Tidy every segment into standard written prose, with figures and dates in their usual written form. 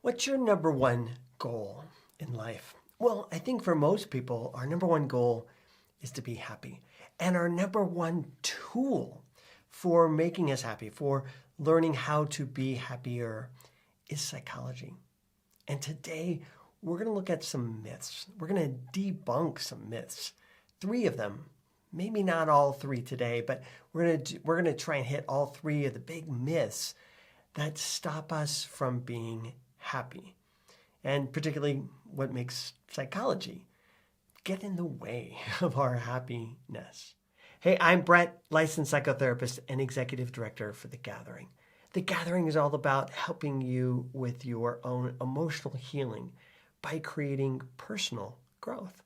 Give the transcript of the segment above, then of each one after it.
What's your number one goal in life? Well, I think for most people, our number one goal is to be happy. And our number one tool for making us happy, for learning how to be happier, is psychology. And today, we're going to look at some myths. We're going to debunk some myths. 3 of them. Maybe not all 3 today, but we're going to try and hit all 3 of the big myths that stop us from being happy. And particularly what makes psychology get in the way of our happiness. Hey, I'm Brett, licensed psychotherapist and executive director for The Gathering. The Gathering is all about helping you with your own emotional healing by creating personal growth.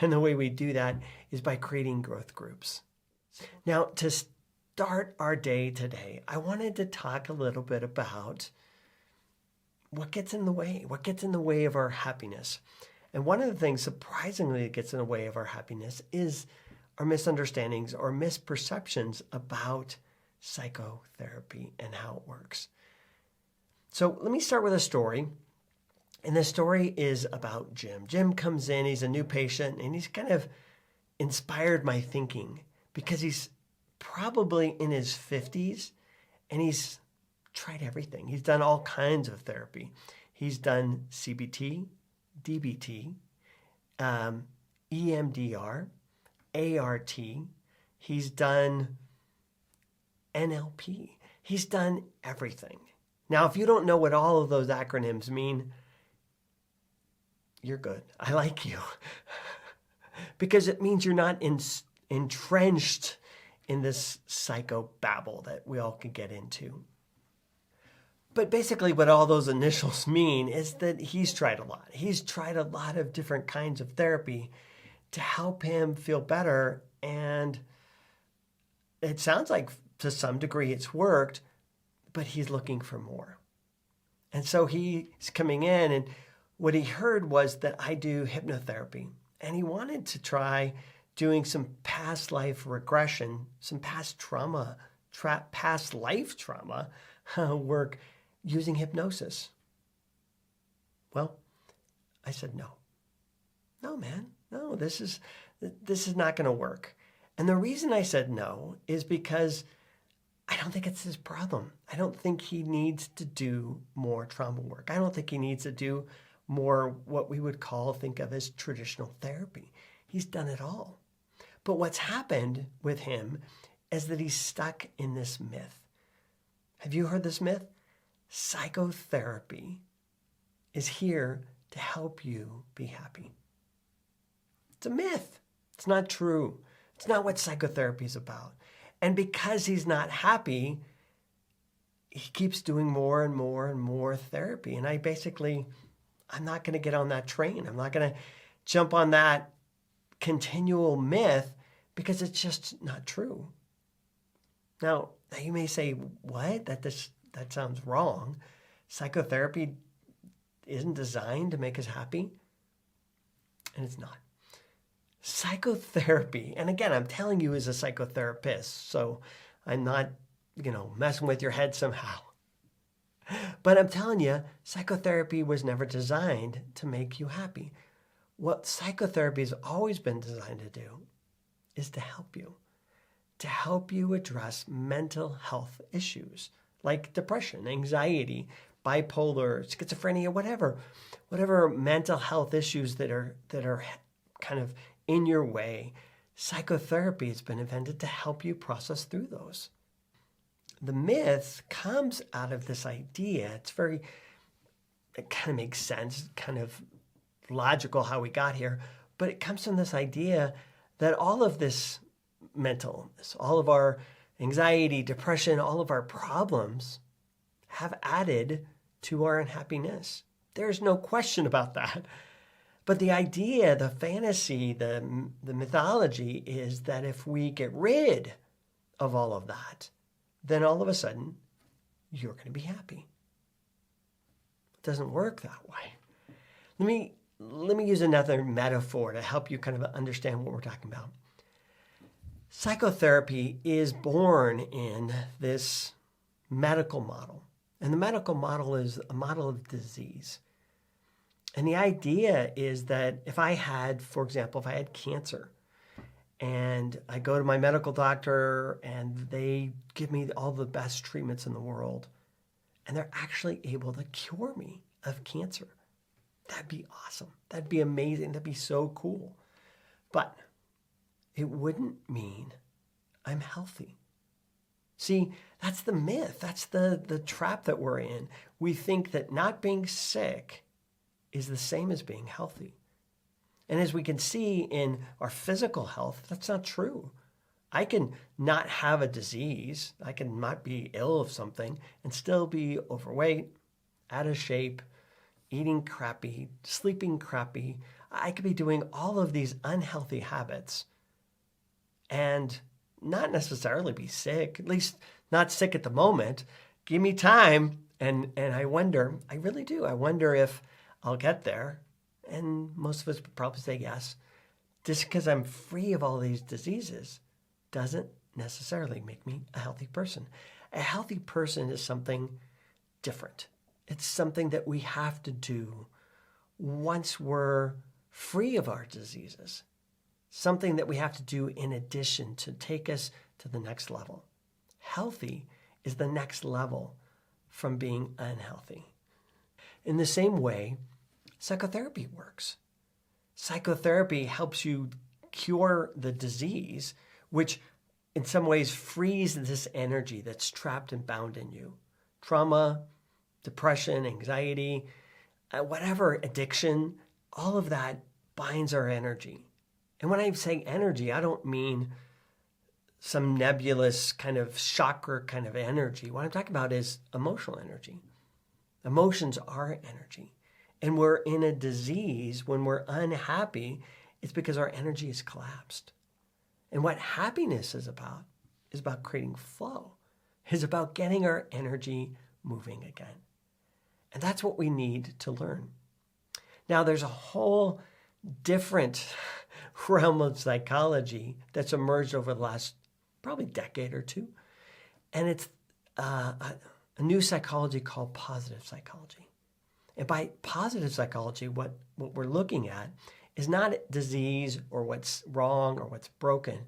And the way we do that is by creating growth groups. Now, to start our day today, I wanted to talk a little bit about what gets in the way? What gets in the way of our happiness? And one of the things, surprisingly, that gets in the way of our happiness is our misunderstandings or misperceptions about psychotherapy and how it works. So let me start with a story. And the story is about Jim. Jim comes in, he's a new patient, and he's kind of inspired my thinking because he's probably in his 50s and he's tried everything. He's done all kinds of therapy. He's done CBT, DBT, EMDR, ART. He's done NLP. He's done everything. Now, if you don't know what all of those acronyms mean, you're good. I like you. Because it means you're not entrenched in this psychobabble that we all can get into. But basically what all those initials mean is that he's tried a lot. He's tried a lot of different kinds of therapy to help him feel better. And it sounds like to some degree it's worked, but he's looking for more. And so he's coming in, and what he heard was that I do hypnotherapy. And he wanted to try doing some past life regression, some past trauma, past life trauma work using hypnosis. Well, I said, no, man, no, this is not going to work. And the reason I said no is because I don't think it's his problem. I don't think he needs to do more trauma work. I don't think he needs to do more what we would think of as traditional therapy. He's done it all. But what's happened with him is that he's stuck in this myth. Have you heard this myth? Psychotherapy is here to help you be happy. It's a myth. It's not true. It's not what psychotherapy is about. And because he's not happy, he keeps doing more and more and more therapy. And I'm not going to get on that train. I'm not going to jump on that continual myth because it's just not true. Now you may say, what? That sounds wrong. Psychotherapy isn't designed to make us happy. And it's not. Psychotherapy, and again, I'm telling you as a psychotherapist, so I'm not, messing with your head somehow. But I'm telling you, psychotherapy was never designed to make you happy. What psychotherapy has always been designed to do is to help you address mental health issues like depression, anxiety, bipolar, schizophrenia, whatever mental health issues that are kind of in your way. Psychotherapy has been invented to help you process through those. The myth comes out of this idea. It kind of makes sense, kind of logical how we got here, but it comes from this idea that all of this mental, all of our anxiety, depression, all of our problems have added to our unhappiness. There's no question about that. But the idea, the fantasy, the mythology is that if we get rid of all of that, then all of a sudden, you're going to be happy. It doesn't work that way. Let me use another metaphor to help you kind of understand what we're talking about. Psychotherapy is born in this medical model And the medical model is a model of disease. And the idea is that if I had, for example, if I had cancer and I go to my medical doctor and they give me all the best treatments in the world and they're actually able to cure me of cancer, that'd be awesome. That'd be amazing. That'd be so cool. But it wouldn't mean I'm healthy. See, that's the myth. That's the trap that we're in. We think that not being sick is the same as being healthy. And as we can see in our physical health, that's not true. I can not have a disease. I can not be ill of something and still be overweight, out of shape, eating crappy, sleeping crappy. I could be doing all of these unhealthy habits and not necessarily be sick, at least not sick at the moment. Give me time. And I wonder, I really do. I wonder if I'll get there. And most of us would probably say yes. Just because I'm free of all these diseases doesn't necessarily make me a healthy person. A healthy person is something different. It's something that we have to do once we're free of our diseases. Something that we have to do in addition to take us to the next level. Healthy is the next level from being unhealthy. In the same way, psychotherapy works. Psychotherapy helps you cure the disease, which in some ways frees this energy that's trapped and bound in you. Trauma, depression, anxiety, whatever, addiction, all of that binds our energy. And when I say energy, I don't mean some nebulous kind of chakra kind of energy. What I'm talking about is emotional energy. Emotions are energy. And we're in a disease when we're unhappy. It's because our energy is collapsed. And what happiness is about creating flow, is about getting our energy moving again. And that's what we need to learn. Now, there's a whole different realm of psychology that's emerged over the last probably decade or two. And it's a new psychology called positive psychology. And by positive psychology, what we're looking at is not disease or what's wrong or what's broken,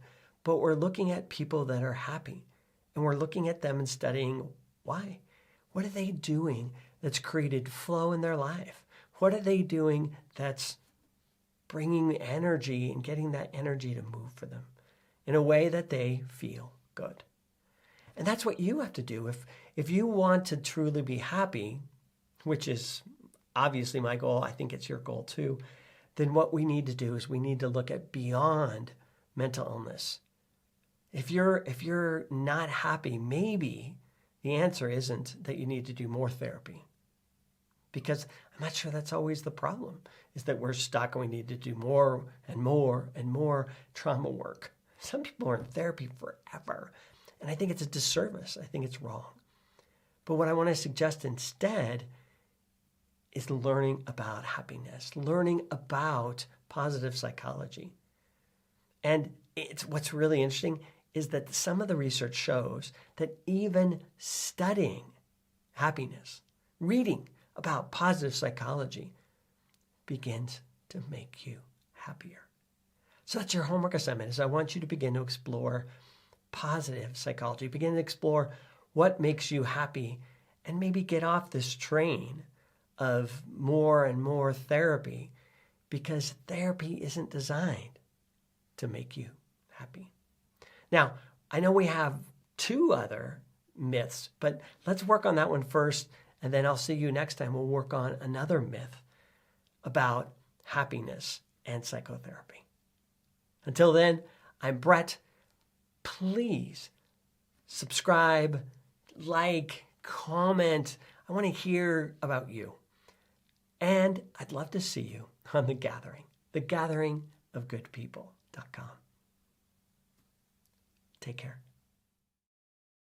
but we're looking at people that are happy. And we're looking at them and studying why. What are they doing that's created flow in their life? What are they doing that's bringing energy and getting that energy to move for them in a way that they feel good? And that's what you have to do. If you want to truly be happy, which is obviously my goal, I think it's your goal too, then what we need to do is we need to look at beyond mental illness. If you're not happy, maybe the answer isn't that you need to do more therapy. Because I'm not sure that's always the problem, is that we're stuck and we need to do more and more and more trauma work. Some people are in therapy forever, and I think it's a disservice. I think it's wrong. But what I want to suggest instead is learning about happiness, learning about positive psychology. And what's really interesting is that some of the research shows that even studying happiness, reading about positive psychology, begins to make you happier. So that's your homework assignment, is I want you to begin to explore positive psychology, begin to explore what makes you happy, and maybe get off this train of more and more therapy, because therapy isn't designed to make you happy. Now, I know we have 2 other myths, but let's work on that one first, and then I'll see you next time. We'll work on another myth about happiness and psychotherapy. Until then, I'm Brett. Please subscribe, like, comment. I want to hear about you. And I'd love to see you on The Gathering of Good People.com. Take care.